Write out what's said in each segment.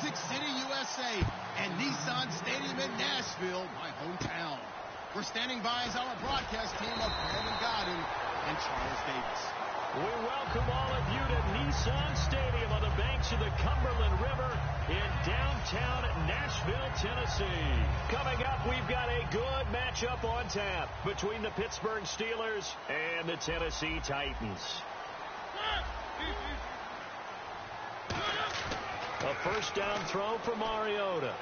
Music City, USA, and Nissan Stadium in Nashville, my hometown. We're standing by as our broadcast team of Brandon Godden and Charles Davis. We welcome all of you to Nissan Stadium on the banks of the Cumberland River in downtown Nashville, Tennessee. Coming up, we've got a good matchup on tap between the Pittsburgh Steelers and the Tennessee Titans. A first down throw for Mariota.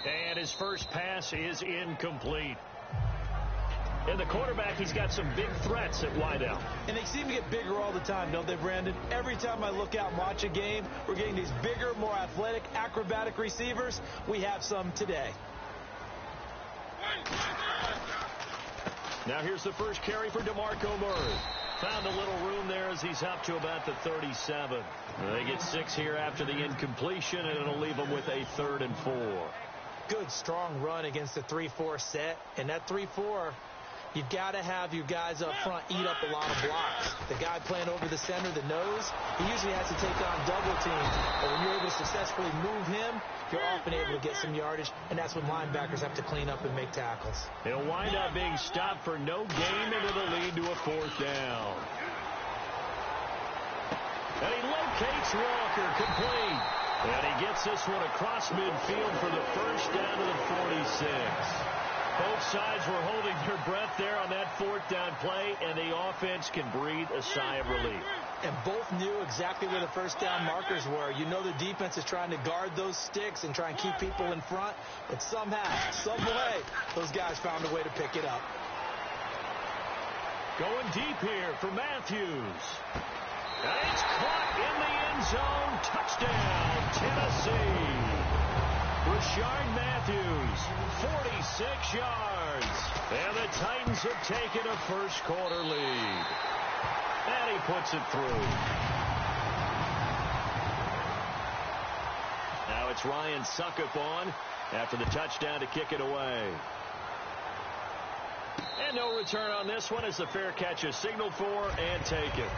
And his first pass is incomplete. And the quarterback, he's got some big threats at wideout. And they seem to get bigger all the time, don't they, Brandon? Every time I look out and watch a game, we're getting these bigger, more athletic, acrobatic receivers. We have some today. Now here's the first carry for DeMarco Murray. Found a little room there as he's up to about the 37. They get 6 here after the incompletion, and it'll leave them with a 3rd and 4. Good, strong run against the 3-4 set. And that 3-4, you've got to have your guys up front eat up a lot of blocks. The guy playing over the center, the nose, he usually has to take on double teams. But when you're able to successfully move him, you're often able to get some yardage, and that's when linebackers have to clean up and make tackles. He'll wind up being stopped for no gain, and it'll lead to a 4th down. And he locates Walker, complete. And he gets this one across midfield for the first down to the 46. Both sides were holding their breath there on that 4th down play, and the offense can breathe a sigh of relief. And both knew exactly where the first down markers were. You know the defense is trying to guard those sticks and try and keep people in front, but somehow, some way, those guys found a way to pick it up. Going deep here for Matthews. And it's caught in the end zone. Touchdown, Tennessee. Rashard Matthews, 46 yards. And the Titans have taken a first quarter lead. And he puts it through. Now it's Ryan Suckup on after the touchdown to kick it away. And no return on this one as the fair catch is signaled for and taken.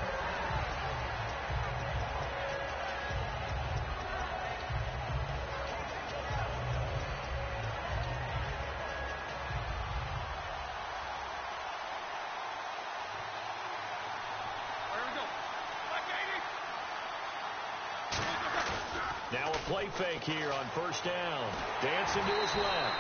Now a play fake here on first down. Dancing to his left.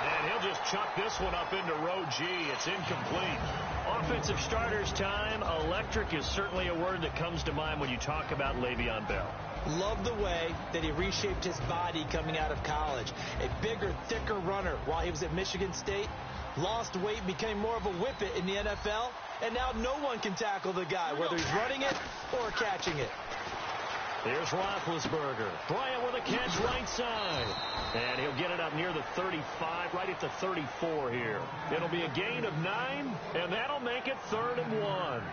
And he'll just chuck this one up into row G. It's incomplete. Offensive starters time. Electric is certainly a word that comes to mind when you talk about Le'Veon Bell. Love the way that he reshaped his body coming out of college. A bigger, thicker runner while he was at Michigan State. Lost weight, became more of a whippet in the NFL. And now no one can tackle the guy, whether he's running it or catching it. Here's Roethlisberger. Bryant with a catch right side. And he'll get it up near the 35, right at the 34 here. It'll be a gain of 9, and that'll make it 3rd and 1.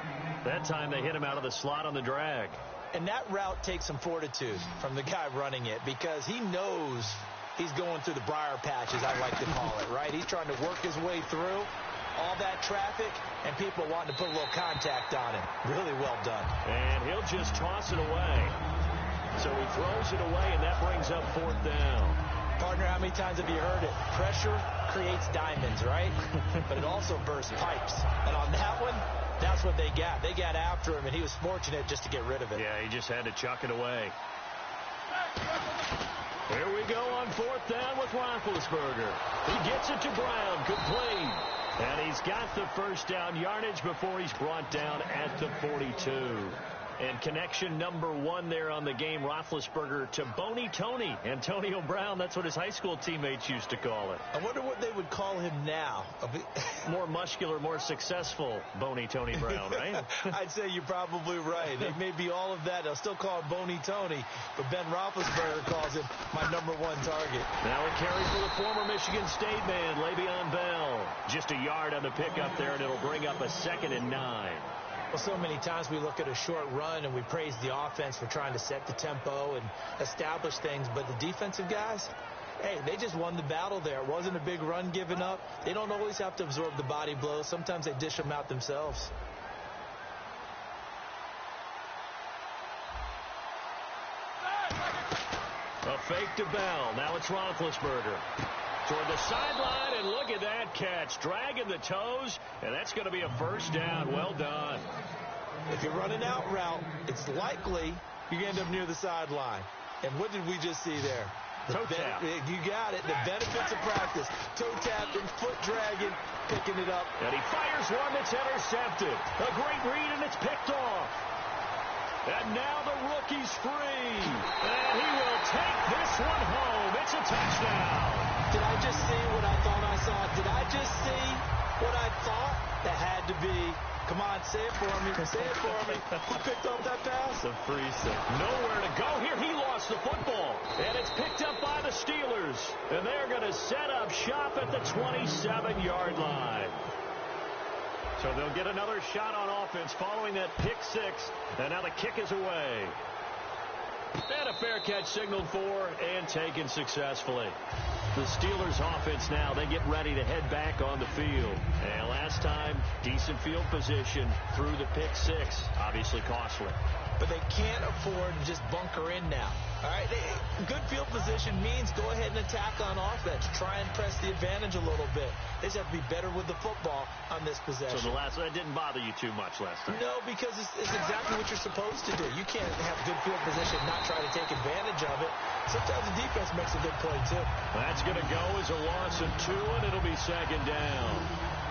That time they hit him out of the slot on the drag. And that route takes some fortitude from the guy running it because he knows he's going through the briar patch, as I like to call it, right? He's trying to work his way through all that traffic and people wanting to put a little contact on him. Really well done. And he'll just toss it away. So he throws it away, and that brings up 4th down. Partner, how many times have you heard it? Pressure creates diamonds, right? But it also bursts pipes. And on that one, that's what they got. They got after him, and he was fortunate just to get rid of it. Yeah, he just had to chuck it away. Here we go on 4th down with Roethlisberger. He gets it to Brown, complete. And he's got the first down yardage before he's brought down at the 42. And connection number 1 there on the game, Roethlisberger to Boney Tony. Antonio Brown, that's what his high school teammates used to call it. I wonder what they would call him now. More muscular, more successful Boney Tony Brown, right? I'd say you're probably right. It may be all of that. They'll still call him Boney Tony, but Ben Roethlisberger calls him my number 1 target. Now a carry for the former Michigan State man, Le'Veon Bell. Just a yard on the pickup there, and it'll bring up a 2nd and 9. Well, so many times we look at a short run and we praise the offense for trying to set the tempo and establish things, but the defensive guys, hey, they just won the battle there. It wasn't a big run given up. They don't always have to absorb the body blows. Sometimes they dish them out themselves. fake to Bell. Now it's Roethlisberger. Toward the sideline, and look at that catch. Dragging the toes, and that's going to be a first down. Well done. If you run an out route, it's likely you end up near the sideline. And what did we just see there? Toe tap. You got it. The benefits of practice. Toe tapping, foot dragging, picking it up. And he fires one that's intercepted. A great read, and it's picked off. And now the rookie's free. And he will take this one home. It's a touchdown. Did I just see what I thought I saw? Did I just see what I thought? That had to be. Come on, say it for me. Say it for me. Who picked up that pass? The free set. Nowhere to go here. He lost the football. And it's picked up by the Steelers. And they're going to set up shop at the 27-yard line. So they'll get another shot on offense following that pick six. And now the kick is away. And a fair catch signaled for and taken successfully. The Steelers offense now, they get ready to head back on the field. And last time, decent field position through the pick six. Obviously costly. But they can't afford to just bunker in now. All right, good field position means go ahead and attack on offense. Try and press the advantage a little bit. They just have to be better with the football on this possession. So that didn't bother you too much last time? No, because it's exactly what you're supposed to do. You can't have good field position and not try to take advantage of it. Sometimes the defense makes a good play, too. That's going to go as a loss of 2, and it'll be second down.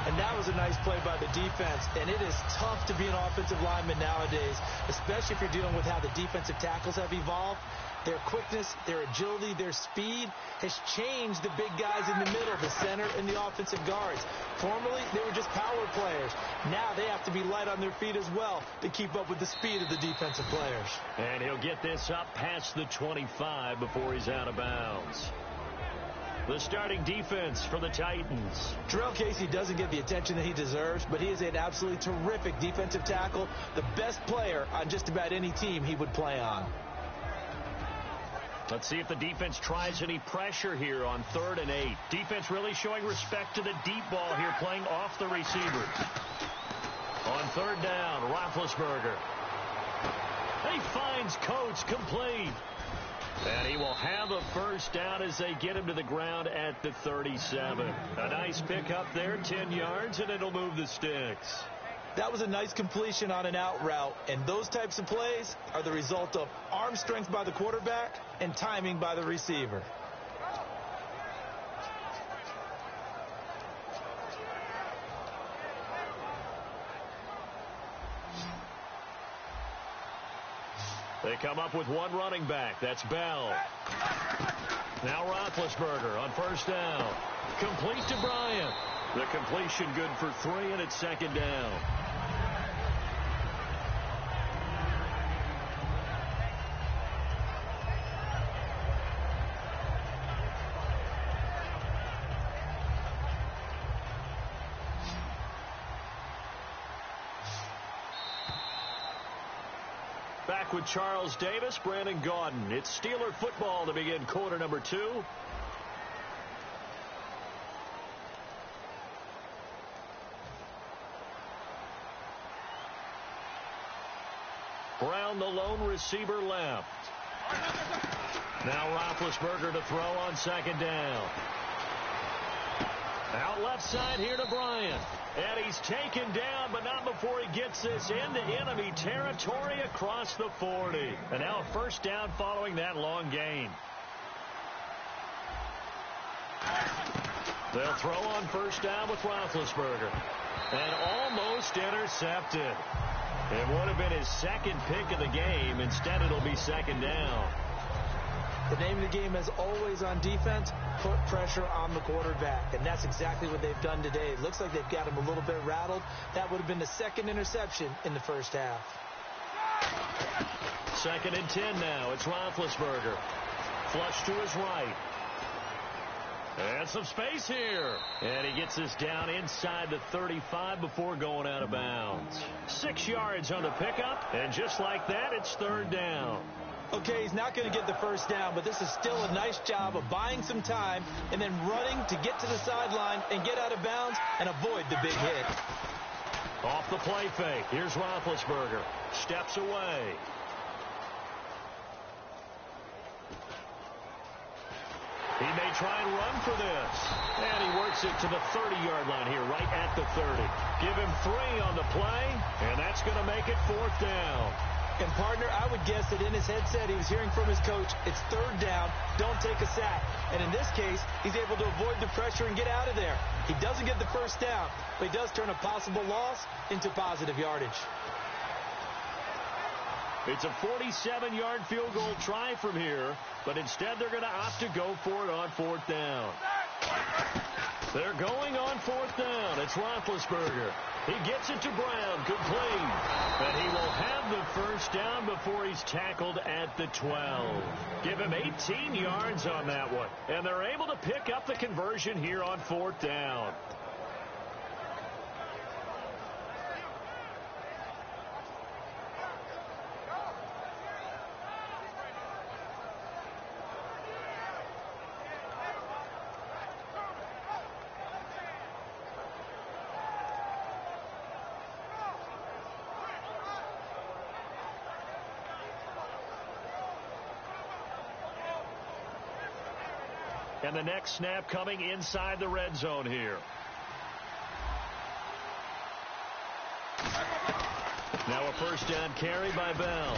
And that was a nice play by the defense. And it is tough to be an offensive lineman nowadays, especially if you're dealing with how the defensive tackles have evolved. Their quickness, their agility, their speed has changed the big guys in the middle, the center, and the offensive guards. Formerly, they were just power players. Now they have to be light on their feet as well to keep up with the speed of the defensive players. And he'll get this up past the 25 before he's out of bounds. The starting defense for the Titans. Jurrell Casey doesn't get the attention that he deserves, but he is an absolutely terrific defensive tackle, the best player on just about any team he would play on. Let's see if the defense tries any pressure here on 3rd and 8. Defense really showing respect to the deep ball here, playing off the receivers. On 3rd down, Roethlisberger. He finds Coates complete. And he will have a first down as they get him to the ground at the 37. A nice pickup there, 10 yards, and it'll move the sticks. That was a nice completion on an out route, and those types of plays are the result of arm strength by the quarterback and timing by the receiver. They come up with one running back. That's Bell. Now Roethlisberger on 1st down. Complete to Bryant. The completion good for 3, and it's 2nd down. Back with Charles Davis, Brandon Gaudin. It's Steeler football to begin quarter number 2. Brown, the lone receiver, left. Now Roethlisberger to throw on 2nd down. Out left side here to Bryant. And he's taken down, but not before he gets this into enemy territory across the 40. And now a first down following that long gain. They'll throw on 1st down with Roethlisberger. And almost intercepted. It would have been his 2nd pick of the game. Instead, it'll be 2nd down. The name of the game, as always on defense, put pressure on the quarterback. And that's exactly what they've done today. It looks like they've got him a little bit rattled. That would have been the 2nd interception in the first half. 2nd and 10 now. It's Roethlisberger. Flush to his right. And some space here. And he gets this down inside the 35 before going out of bounds. 6 yards on the pickup. And just like that, it's 3rd down. Okay, he's not going to get the first down, but this is still a nice job of buying some time and then running to get to the sideline and get out of bounds and avoid the big hit. Off the play fake. Here's Roethlisberger. Steps away. He may try and run for this. And he works it to the 30-yard line here, right at the 30. Give him 3 on the play, and that's going to make it 4th down. And, partner, I would guess that in his headset he was hearing from his coach, it's 3rd down, don't take a sack. And in this case, he's able to avoid the pressure and get out of there. He doesn't get the 1st down, but he does turn a possible loss into positive yardage. It's a 47-yard field goal try from here, but instead they're going to opt to go for it on 4th down. They're going on 4th down. It's Roethlisberger. He gets it to Brown, complete. But he will have the 1st down before he's tackled at the 12. Give him 18 yards on that one. And they're able to pick up the conversion here on 4th down. And the next snap coming inside the red zone here. Now a 1st down carry by Bell.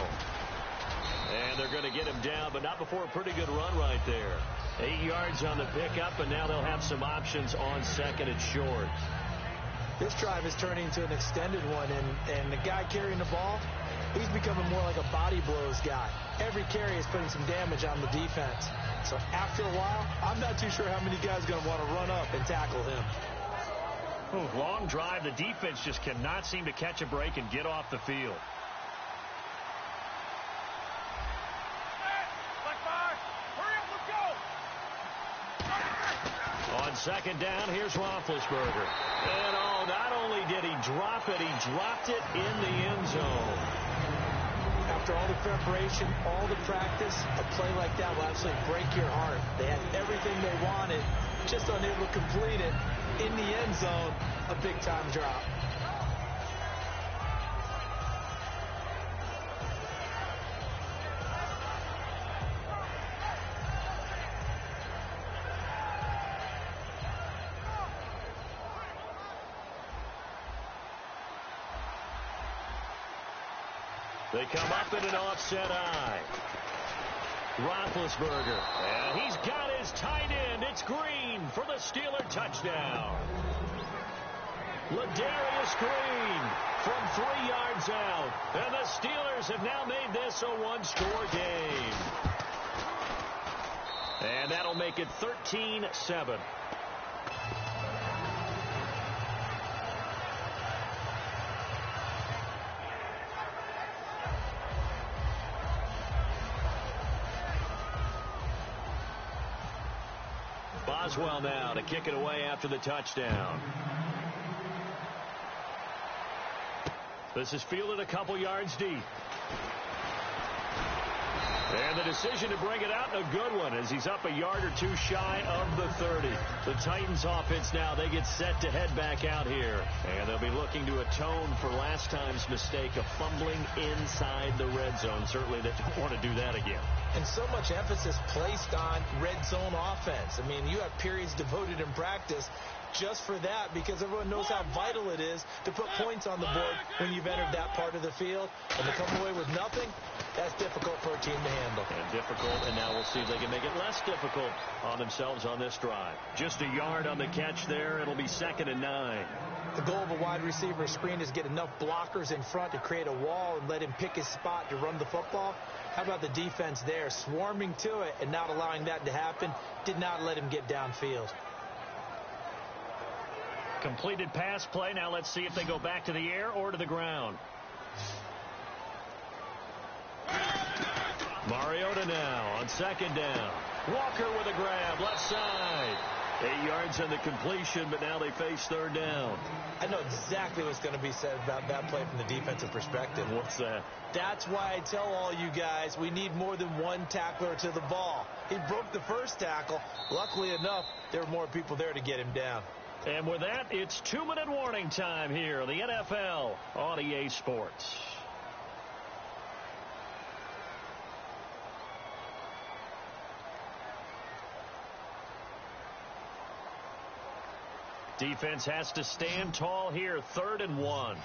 And they're going to get him down, but not before a pretty good run right there. 8 yards on the pickup, and now they'll have some options on 2nd and short. This drive is turning into an extended one, and the guy carrying the ball, he's becoming more like a body blows guy. Every carry is putting some damage on the defense. So after a while, I'm not too sure how many guys are going to want to run up and tackle him. Ooh, long drive. The defense just cannot seem to catch a break and get off the field. On 2nd down, here's Roethlisberger. And not only did he drop it, he dropped it in the end zone. After all the preparation, all the practice, a play like that will absolutely break your heart. They had everything they wanted, just unable to complete it. In the end zone, a big-time drop. They come up in an offset eye. Roethlisberger. And he's got his tight end. It's Green for the Steeler touchdown. Ladarius Green from 3 yards out. And the Steelers have now made this a 1-score game. And that'll make it 13-7. Boswell now to kick it away after the touchdown. This is fielded a couple yards deep. And the decision to bring it out, a good one, as he's up a yard or two shy of the 30. The Titans offense now, they get set to head back out here. And they'll be looking to atone for last time's mistake of fumbling inside the red zone. Certainly they don't want to do that again. And so much emphasis placed on red zone offense. I mean, you have periods devoted in practice just for that, because everyone knows how vital it is to put points on the board when you've entered that part of the field. And to come away with nothing, that's difficult for a team to handle. And difficult, and now we'll see if they can make it less difficult on themselves on this drive. Just a yard on the catch there. It'll be 2nd and 9. The goal of a wide receiver screen is get enough blockers in front to create a wall and let him pick his spot to run the football. How about the defense there, swarming to it and not allowing that to happen? Did not let him get downfield. Completed pass play. Now let's see if they go back to the air or to the ground. Mariota now on 2nd down. Walker with a grab, left side. 8 yards on the completion, but now they face 3rd down. I know exactly what's going to be said about that play from the defensive perspective. What's that? That's why I tell all you guys we need more than one tackler to the ball. He broke the first tackle. Luckily enough, there were more people there to get him down. And with that, it's 2-minute warning time here on the NFL on EA Sports. Defense has to stand tall here. 3rd and 1.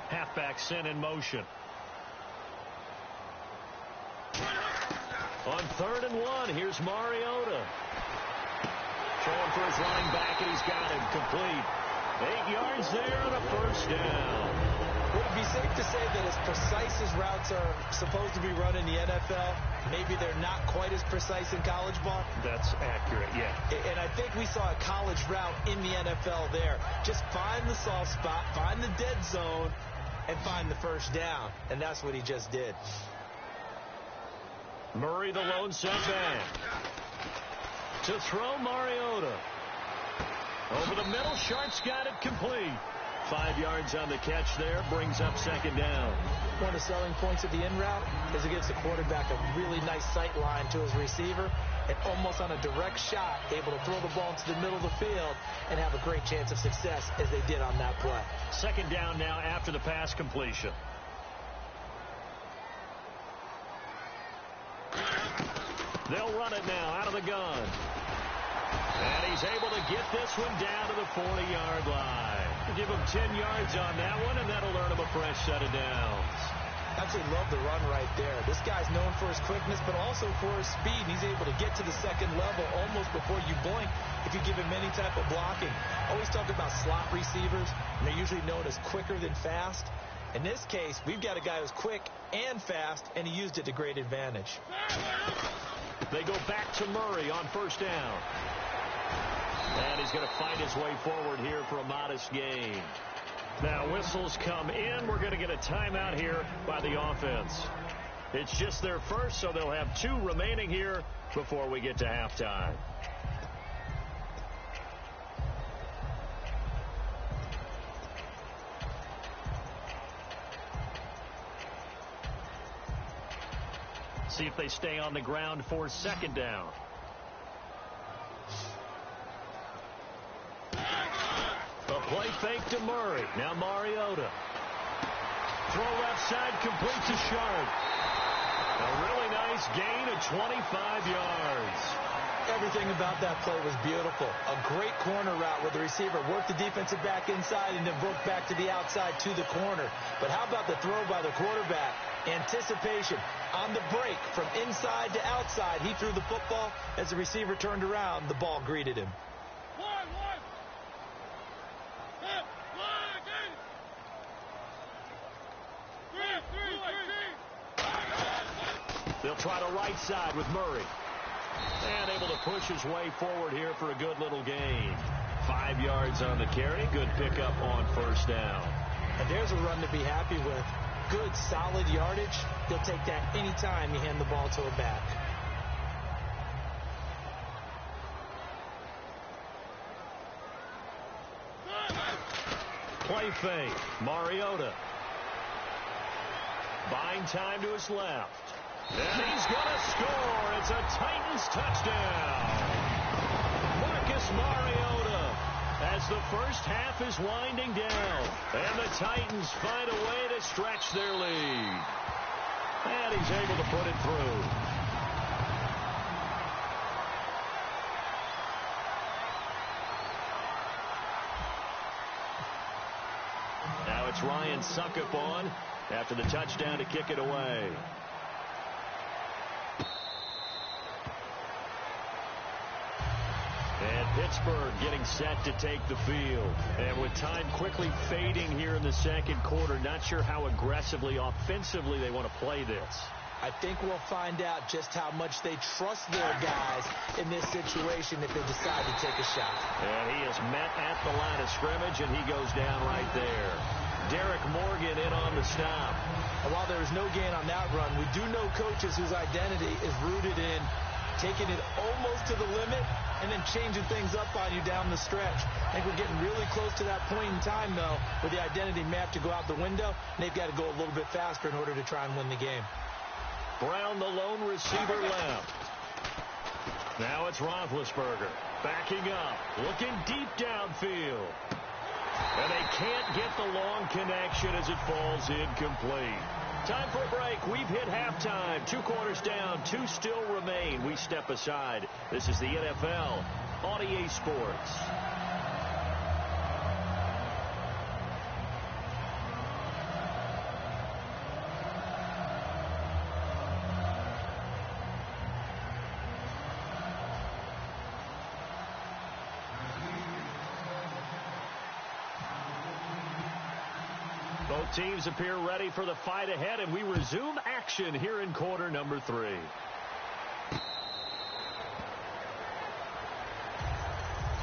Halfback sent in motion. On 3rd and 1, here's Mariota. Throwing for his running back, and he's got him complete. 8 yards there and a first down. Would it be safe to say that as precise as routes are supposed to be run in the NFL, maybe they're not quite as precise in college ball? That's accurate, yeah. And I think we saw a college route in the NFL there. Just find the soft spot, find the dead zone, and find the first down. And that's what he just did. Murray, the lone setback. To throw, Mariota. Over the middle, Sharp's got it complete. 5 yards on the catch there, brings up 2nd down. One of the selling points of the in route is it gives the quarterback a really nice sight line to his receiver, and almost on a direct shot, able to throw the ball into the middle of the field and have a great chance of success as they did on that play. 2nd down now after the pass completion. They'll run it now out of the gun. And he's able to get this one down to the 40-yard line. Give him 10 yards on that one, and that'll earn him a fresh set of downs. Absolutely love the run right there. This guy's known for his quickness, but also for his speed. He's able to get to the 2nd level almost before you blink if you give him any type of blocking. Always talk about slot receivers, and they're usually known as quicker than fast. In this case, we've got a guy who's quick and fast, and he used it to great advantage. They go back to Murray on 1st down. And he's going to fight his way forward here for a modest gain. Now whistles come in. We're going to get a timeout here by the offense. It's just their first, so they'll have 2 remaining here before we get to halftime. See if they stay on the ground for 2nd down. A play fake to Murray. Now Mariota. Throw left side, complete to Sharp. A really nice gain of 25 yards. Everything about that play was beautiful. A great corner route where the receiver worked the defensive back inside and then broke back to the outside to the corner. But how about the throw by the quarterback? Anticipation on the break from inside to outside. He threw the football. As the receiver turned around, the ball greeted him. They'll try to right side with Murray. And able to push his way forward here for a good little gain. 5 yards on the carry. Good pickup on 1st down. And there's a run to be happy with. Good, solid yardage. He'll take that anytime you hand the ball to a back. Play fake. Mariota. Buying time to his left. And he's going to score. It's a Titans touchdown. Marcus Mariota as the first half is winding down. And the Titans find a way to stretch their lead. And he's able to put it through. Now it's Ryan Suckup on after the touchdown to kick it away. And Pittsburgh getting set to take the field. And with time quickly fading here in the 2nd quarter, not sure how aggressively, offensively they want to play this. I think we'll find out just how much they trust their guys in this situation if they decide to take a shot. And he is met at the line of scrimmage, and he goes down right there. Derek Morgan in on the stop. And while there is no gain on that run, we do know coaches whose identity is rooted in taking it almost to the limit and then changing things up on you down the stretch. I think we're getting really close to that point in time, though, where the identity may have to go out the window, and they've got to go a little bit faster in order to try and win the game. Brown, the lone receiver, left. Now it's Roethlisberger backing up, looking deep downfield. And they can't get the long connection as it falls incomplete. Time for a break. We've hit halftime. 2 quarters down. 2 still remain. We step aside. This is the NFL on EA Sports. Both teams appear ready for the fight ahead, and we resume action here in quarter number 3.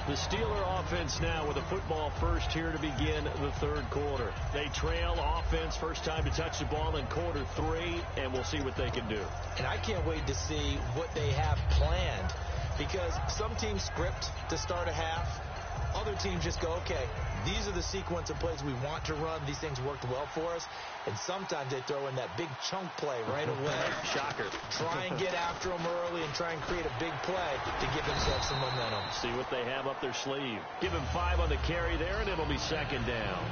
The Steeler offense now with a football first here to begin the 3rd quarter. They trail offense, first time to touch the ball in quarter 3, and we'll see what they can do. And I can't wait to see what they have planned, because some teams script to start a half. Other teams just go, okay, these are the sequence of plays we want to run. These things worked well for us. And sometimes they throw in that big chunk play right away. Shocker. Try and get after them early and try and create a big play to give themselves some momentum. See what they have up their sleeve. Give him 5 on the carry there, and it'll be 2nd down.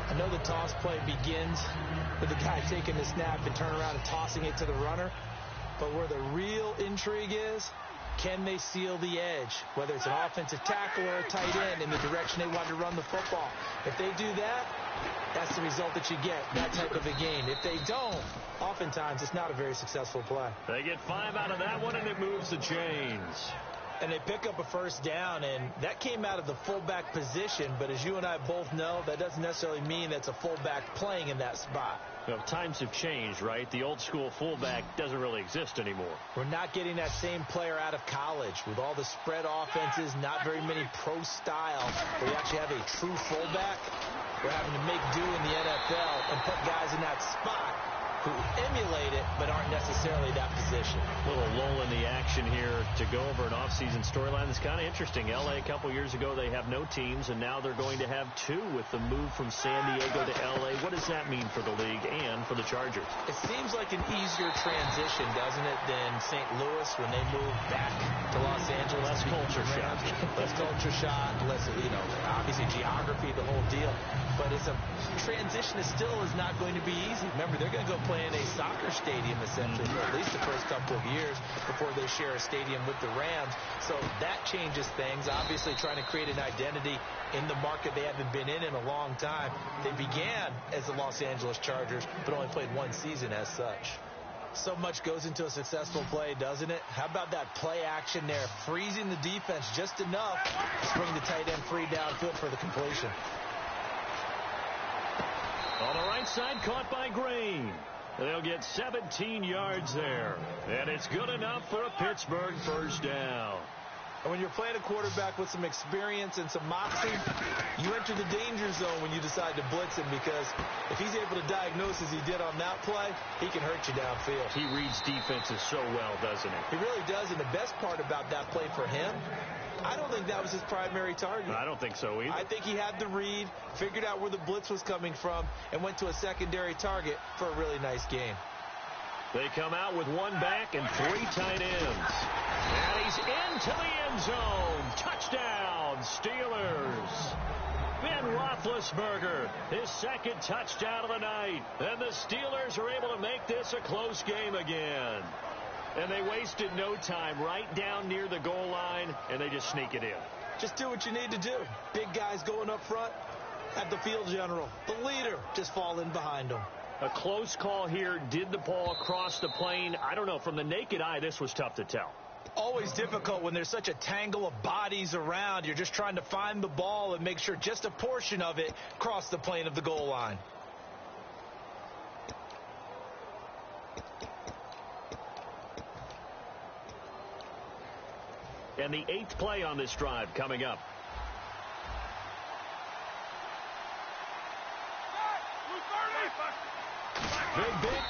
I know the toss play begins with the guy taking the snap and turn around and tossing it to the runner. But where the real intrigue is, can they seal the edge, whether it's an offensive tackle or a tight end, in the direction they want to run the football? If they do that, that's the result that you get, that type of a game. If they don't, oftentimes it's not a very successful play. They get 5 out of that one, and it moves the chains. And they pick up a first down, and that came out of the fullback position. But as you and I both know, that doesn't necessarily mean that's a fullback playing in that spot. Well, times have changed, right? The old school fullback doesn't really exist anymore. We're not getting that same player out of college with all the spread offenses, not very many pro style where you actually have a true fullback. We're having to make do in the NFL and put guys in that spot who emulate it but aren't necessarily that position. A little lull in the action here to go over an offseason storyline that's kind of interesting. L.A. a couple years ago, they have no teams, and now they're going to have 2 with the move from San Diego to L.A. What does that mean for the league and for the Chargers? It seems like an easier transition, doesn't it, than St. Louis when they moved back to Los Angeles. Less culture shock. Less culture shock, less, obviously geography, the whole deal. But it's a transition that still is not going to be easy. Remember, they're going to go play in a soccer stadium, essentially, for at least the first couple of years before they share a stadium with the Rams. So that changes things. Obviously, trying to create an identity in the market they haven't been in a long time. They began as the Los Angeles Chargers, but only played 1 season as such. So much goes into a successful play, doesn't it? How about that play action there, freezing the defense just enough to bring the tight end free downfield for the completion. On the right side, caught by Green. They'll get 17 yards there. And it's good enough for a Pittsburgh first down. And when you're playing a quarterback with some experience and some moxie, you enter the danger zone when you decide to blitz him, because if he's able to diagnose as he did on that play, he can hurt you downfield. He reads defenses so well, doesn't he? He really does, and the best part about that play for him, I don't think that was his primary target. I don't think so either. I think he had the read, figured out where the blitz was coming from, and went to a secondary target for a really nice game. They come out with 1 back and 3 tight ends. And he's into the end zone. Touchdown, Steelers. Ben Roethlisberger, his 2nd touchdown of the night. And the Steelers are able to make this a close game again. And they wasted no time, right down near the goal line, and they just sneak it in. Just do what you need to do. Big guys going up front. At the field general, the leader, just fall in behind him. A close call here. Did the ball cross the plane? I don't know. From the naked eye, this was tough to tell. Always difficult when there's such a tangle of bodies around. You're just trying to find the ball and make sure just a portion of it crossed the plane of the goal line. And the 8th play on this drive coming up.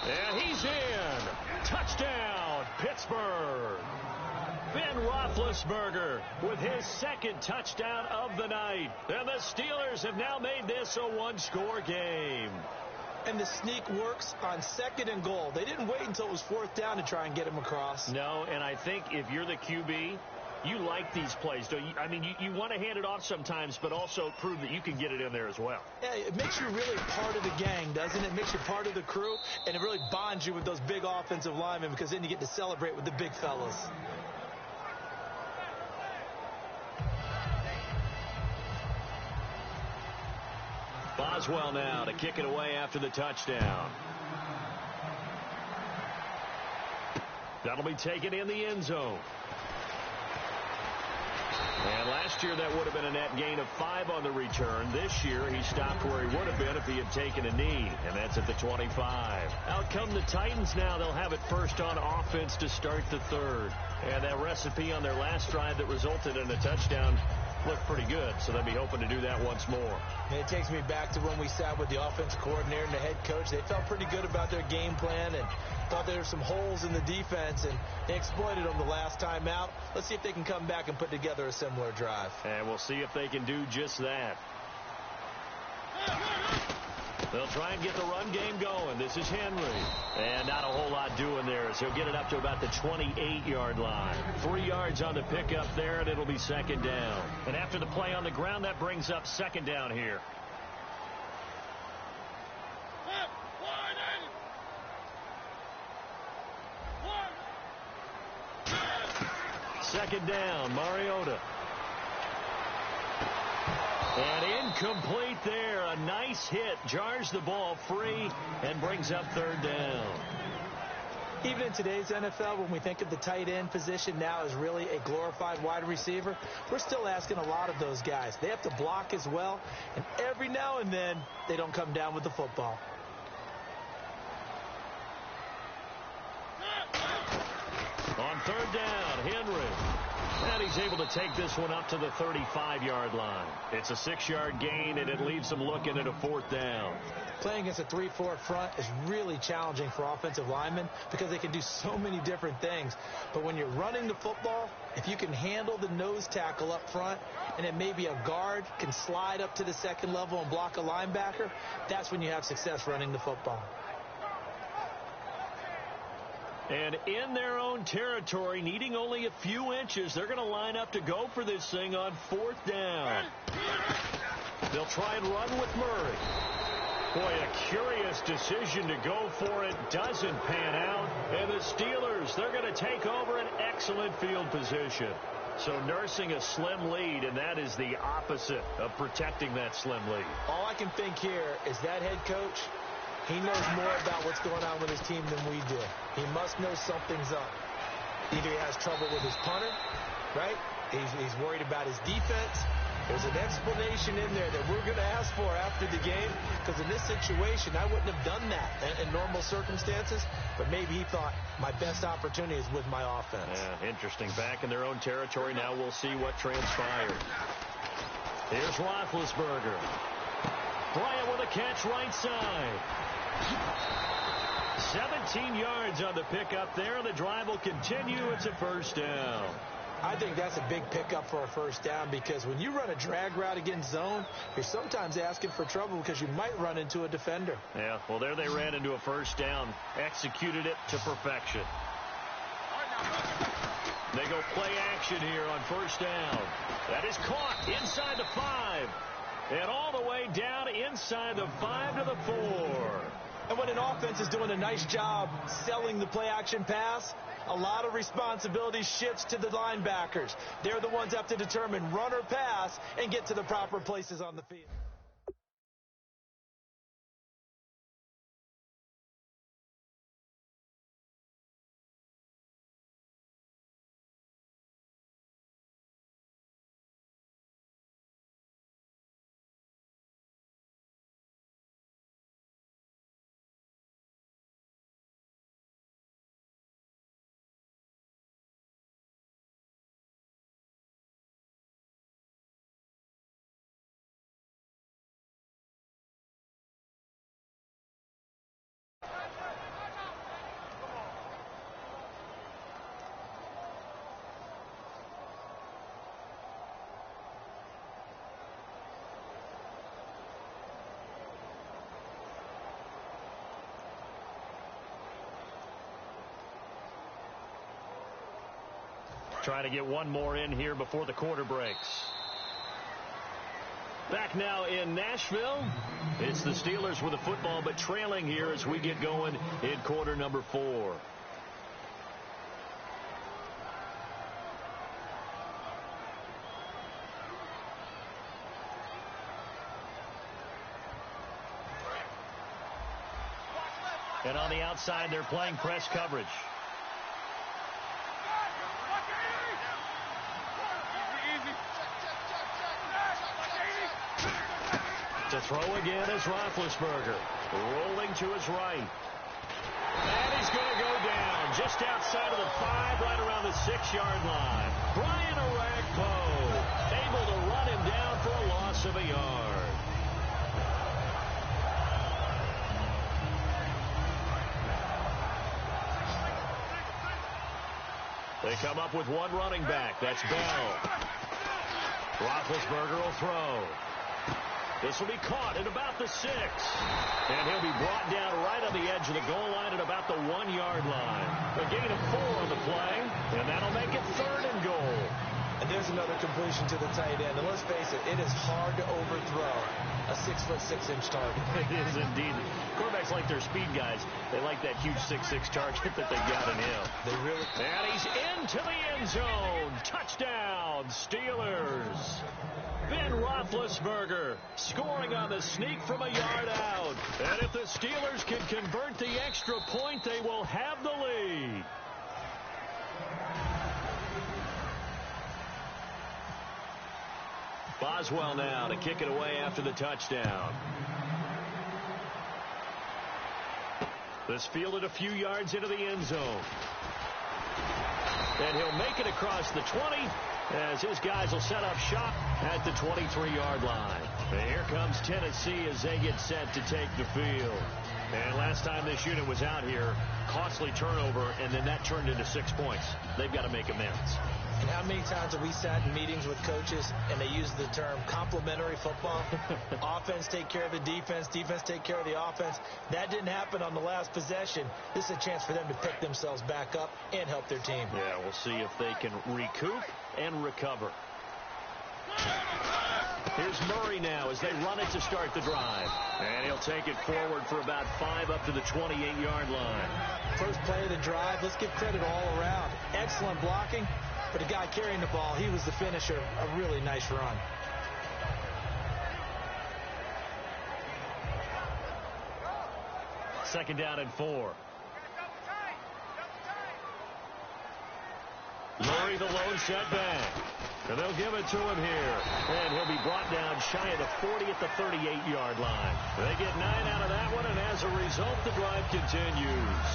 And he's in. Touchdown, Pittsburgh. Ben Roethlisberger with his 2nd touchdown of the night. And the Steelers have now made this a 1-score game. And the sneak works on 2nd and goal. They didn't wait until it was 4th down to try and get him across. No, and I think if you're the QB, You like these plays, don't you? I mean, you want to hand it off sometimes, but also prove that you can get it in there as well. Yeah, it makes you really part of the gang, doesn't it? It makes you part of the crew, and it really bonds you with those big offensive linemen because then you get to celebrate with the big fellas. Boswell now to kick it away after the touchdown. That'll be taken in the end zone. And last year that would have been a net gain of 5 on the return. This year he stopped where he would have been if he had taken a knee, and that's at the 25. Out come the Titans now. They'll have it first on offense to start the third. And that recipe on their last drive that resulted in a touchdown looked pretty good, so they'll be hoping to do that once more. And it takes me back to when we sat with the offensive coordinator and the head coach. They felt pretty good about their game plan and thought there were some holes in the defense, and they exploited them the last time out. Let's see if they can come back and put together a similar drive. And we'll see if they can do just that. They'll try and get the run game going. This is Henry. And not a whole lot doing there as he'll get it up to about the 28-yard line. 3 yards on the pickup there, and it'll be second down. And after the play on the ground, that brings up second down here. Second down, Mariota. And incomplete there. A nice hit. Jars the ball free and brings up third down. Even in today's NFL, when we think of the tight end position now as really a glorified wide receiver, we're still asking a lot of those guys. They have to block as well, and every now and then they don't come down with the football. On third down, Henry. And he's able to take this one up to the 35-yard line. It's a 6-yard gain, and it leaves them looking at a fourth down. Playing against a 3-4 front is really challenging for offensive linemen because they can do so many different things. But when you're running the football, if you can handle the nose tackle up front, and then maybe a guard can slide up to the second level and block a linebacker, that's when you have success running the football. And in their own territory, needing only a few inches, they're going to line up to go for this thing on fourth down. They'll try and run with Murray. Boy, a curious decision to go for it. Doesn't pan out. And the Steelers, they're going to take over an excellent field position. So nursing a slim lead, and that is the opposite of protecting that slim lead. All I can think here is that head coach, he knows more about what's going on with his team than we do. He must know something's up. Either he has trouble with his punter, right? He's worried about his defense. There's an explanation in there that we're going to ask for after the game, because in this situation, I wouldn't have done that in normal circumstances, but maybe he thought my best opportunity is with my offense. Yeah, interesting. Back in their own territory now. We'll see what transpired. Here's Roethlisberger. Bryant with a catch right side. 17 yards on the pickup there. The drive will continue. It's a first down. I think that's a big pickup for a first down, because when you run a drag route against zone, you're sometimes asking for trouble because you might run into a defender. Yeah, well, there they ran into a first down. Executed it to perfection. They go play action here on first down. That is caught inside the 5. And all the way down inside the 5 to the 4. And when an offense is doing a nice job selling the play-action pass, a lot of responsibility shifts to the linebackers. They're the ones that have to determine run or pass and get to the proper places on the field. Trying to get one more in here before the quarter breaks. Back now in Nashville. It's the Steelers with the football, but trailing here as we get going in quarter number 4. And on the outside, they're playing press coverage. To throw again is Roethlisberger, rolling to his right. And he's going to go down just outside of the 5, right around the 6-yard line. Brian Orakpo able to run him down for a loss of a yard. They come up with one running back. That's Bell. Roethlisberger will throw. This will be caught at about the 6. And he'll be brought down right on the edge of the goal line at about the 1-yard line. A gain of 4 on the play, and that'll make it 3rd and goal. And there's another completion to the tight end. And let's face it is hard to overthrow a 6'6" target. It is indeed. Quarterbacks like their speed guys. They like that huge 6'6" target that they got in him. They really. And he's into the end zone. Touchdown, Steelers. Ben Roethlisberger scoring on the sneak from a yard out. And if the Steelers can convert the extra point, they will have the lead. Boswell now to kick it away after the touchdown. This fielded a few yards into the end zone. And he'll make it across the 20 as his guys will set up shop at the 23-yard line. And here comes Tennessee as they get set to take the field. And last time this unit was out here, costly turnover, and then that turned into 6 points. They've got to make amends. And how many times have we sat in meetings with coaches and they use the term complementary football? Offense take care of the defense, defense take care of the offense. That didn't happen on the last possession. This is a chance for them to pick themselves back up and help their team. Yeah, we'll see if they can recoup and recover. Here's Murray now as they run it to start the drive. And he'll take it forward for about 5 up to the 28-yard line. First play of the drive, let's give credit all around. Excellent blocking. But the guy carrying the ball, he was the finisher. A really nice run. Second down and 4. Murray the lone setback. And they'll give it to him here. And he'll be brought down shy of the 40 at the 38-yard line. They get 9 out of that one, and as a result, the drive continues.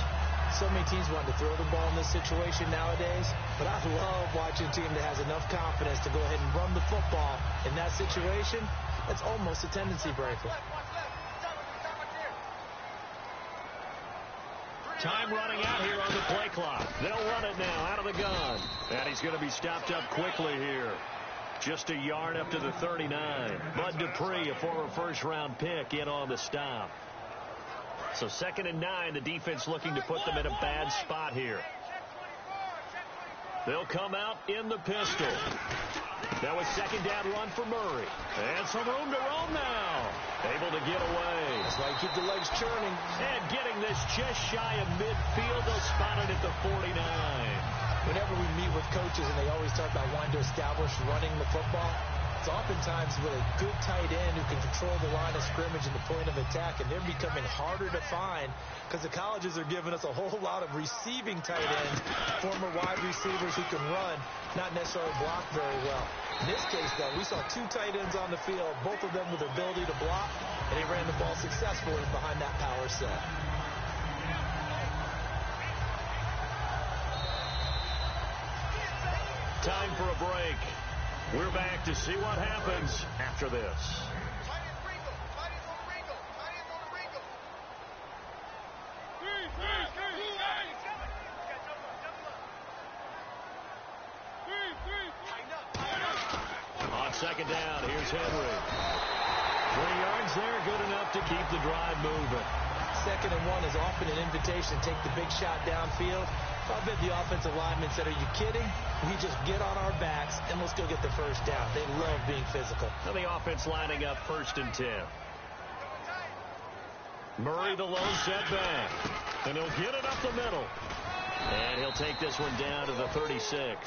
So many teams want to throw the ball in this situation nowadays, but I love watching a team that has enough confidence to go ahead and run the football. In that situation, that's almost a tendency breaker. Time running out here on the play clock. They'll run it now out of the gun. And he's going to be stopped up quickly here. Just a yard up to the 39. Bud Dupree, a former first-round pick, in on the stop. So 2nd and 9, the defense looking to put them in a bad spot here. They'll come out in the pistol. That was second down run for Murray. And some room to roam now. Able to get away. That's why you keep the legs churning. And getting this just shy of midfield. They'll spot it at the 49. Whenever we meet with coaches and they always talk about wanting to establish running the football, it's oftentimes with a good tight end who can control the line of scrimmage and the point of attack, and they're becoming harder to find because the colleges are giving us a whole lot of receiving tight ends, former wide receivers who can run, not necessarily block very well. In this case, though, we saw 2 tight ends on the field, both of them with the ability to block, and they ran the ball successfully behind that power set. Time for a break. We're back to see what happens after this. On second down, here's Henry. 3 yards there, good enough to keep the drive moving. 2nd and 1 is often an invitation to take the big shot downfield. I bet the offensive linemen said, are you kidding? We just get on our backs and let's go get the first down. They love being physical. Now the offense lining up 1st and 10. Murray the low setback. And he'll get it up the middle. And he'll take this one down to the 36.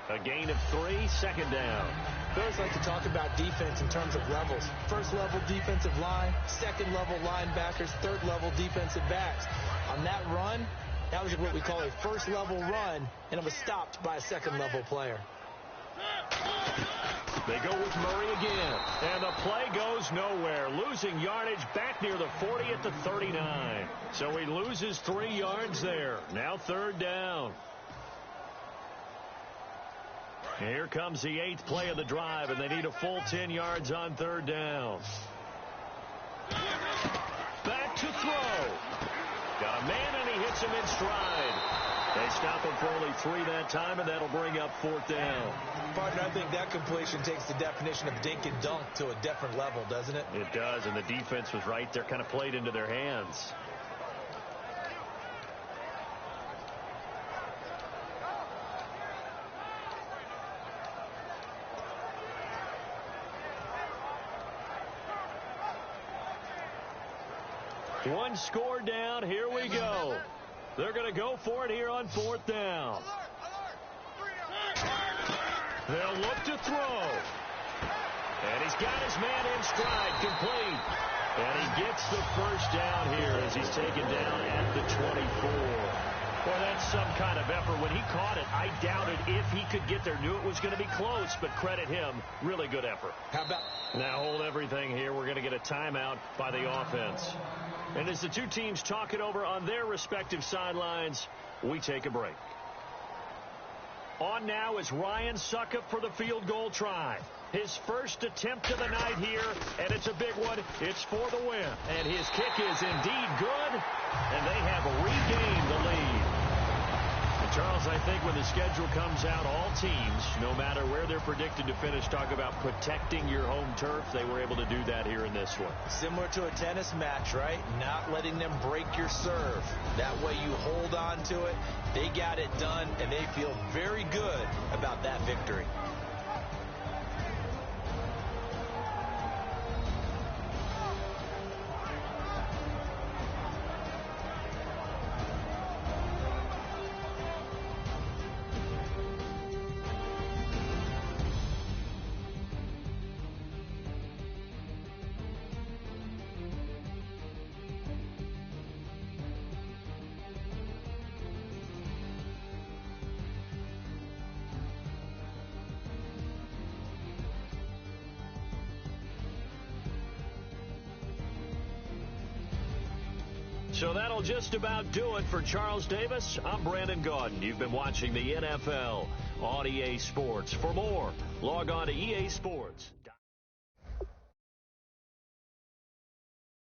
A gain of 3, 2nd down. We always like to talk about defense in terms of levels. 1st level defensive line, 2nd level linebackers, 3rd level defensive backs. On that run, that was what we call a 1st level run, and it was stopped by a 2nd level player. They go with Murray again, and the play goes nowhere, losing yardage back near the 40 at the 39. So he loses 3 yards there. Now 3rd down. Here comes the 8th play of the drive, and they need a full 10 yards on 3rd down. Back to throw. Got a man, and he hits him in stride. They stop him for only 3 that time, and that'll bring up 4th down. Partner, I think that completion takes the definition of dink and dunk to a different level, doesn't it? It does, and the defense was right there, kind of played into their hands. One score down. Here we go. They're going to go for it here on 4th down. They'll look to throw. And he's got his man in stride, complete. And he gets the first down here as he's taken down at the 24. Well, that's some kind of effort. When he caught it, I doubted if he could get there. Knew it was going to be close, but credit him. Really good effort. How about... Now hold everything here. We're going to get a timeout by the offense. And as the two teams talk it over on their respective sidelines, we take a break. On now is Ryan Succop for the field goal try. His first attempt of the night here, and it's a big one. It's for the win. And his kick is indeed good, and they have regained the lead. And Charles, I think when the schedule comes out, all teams, no matter where they're predicted to finish, talk about protecting your home turf. They were able to do that here in this one. Similar to a tennis match, right? Not letting them break your serve. That way you hold on to it. They got it done, and they feel very good about that victory. So that'll just about do it for Charles Davis. I'm Brandon Gaudin. You've been watching the NFL on EA Sports. For more, log on to EA Sports.